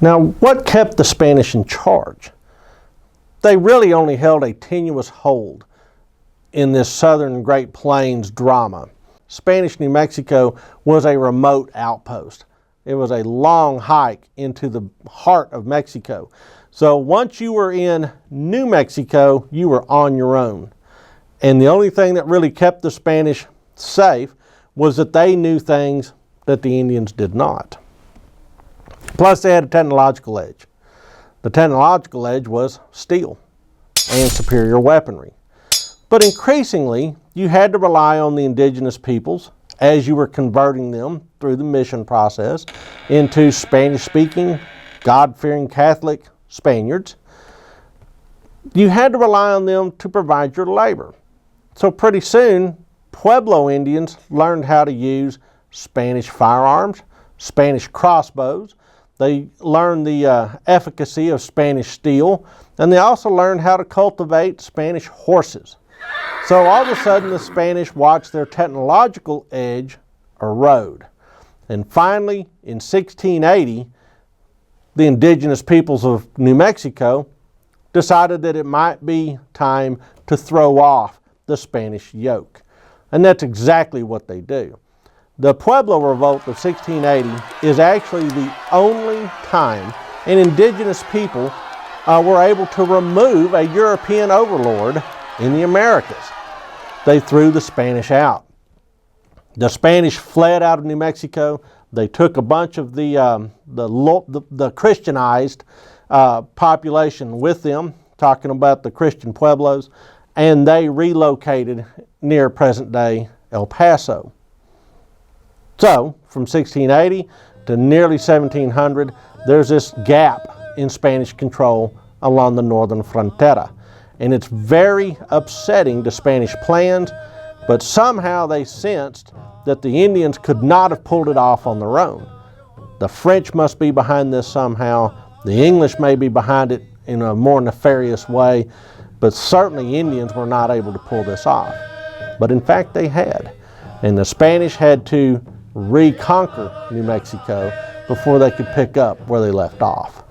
Now, what kept the Spanish in charge? They really only held a tenuous hold in this southern Great Plains drama. Spanish New Mexico was a remote outpost. It was a long hike into the heart of Mexico. So once you were in New Mexico, you were on your own. And the only thing that really kept the Spanish safe was that they knew things that the Indians did not. Plus, they had a technological edge. The technological edge was steel and superior weaponry. But increasingly, you had to rely on the indigenous peoples as you were converting them through the mission process into Spanish-speaking, God-fearing Catholic Spaniards. You had to rely on them to provide your labor. So pretty soon, Pueblo Indians learned how to use Spanish firearms, Spanish crossbows. They learned the efficacy of Spanish steel, and they also learned how to cultivate Spanish horses. So all of a sudden, the Spanish watched their technological edge erode. And finally, in 1680, the indigenous peoples of New Mexico decided that it might be time to throw off the Spanish yoke. And that's exactly what they do. The Pueblo Revolt of 1680 is actually the only time an indigenous people were able to remove a European overlord in the Americas. They threw the Spanish out. The Spanish fled out of New Mexico. They took a bunch of the Christianized population with them, talking about the Christian Pueblos, and they relocated near present-day El Paso. So, from 1680 to nearly 1700, there's this gap in Spanish control along the northern frontera. And it's very upsetting to Spanish plans, but somehow they sensed that the Indians could not have pulled it off on their own. The French must be behind this somehow. The English may be behind it in a more nefarious way, but certainly Indians were not able to pull this off. But in fact, they had. And the Spanish had to reconquer New Mexico before they could pick up where they left off.